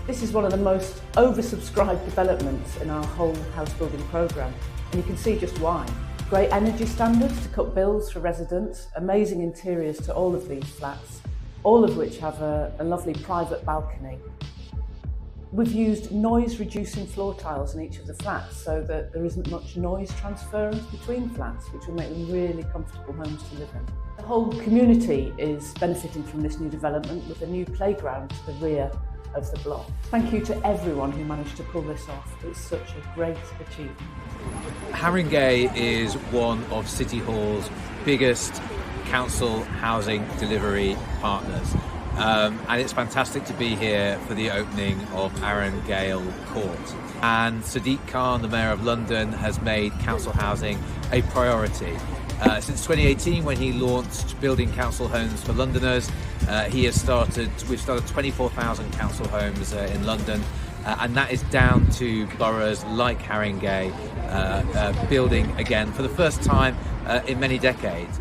This is one of the most oversubscribed developments in our whole house building programme, and you can see just why. Great energy standards to cut bills for residents, amazing interiors to all of these flats, all of which have a lovely private balcony. We've used noise-reducing floor tiles in each of the flats so that there isn't much noise transference between flats, which will make them really comfortable homes to live in. The whole community is benefiting from this new development with a new playground to the rear of the block. Thank you to everyone who managed to pull this off. It's such a great achievement. Haringey is one of City Hall's biggest council housing delivery partners. And it's fantastic to be here for the opening of Aaron Gayle Court. And Sadiq Khan, the Mayor of London, has made council housing a priority. Since 2018, when he launched building council homes for Londoners, we've started 24,000 council homes in London, and that is down to boroughs like Haringey building again for the first time in many decades.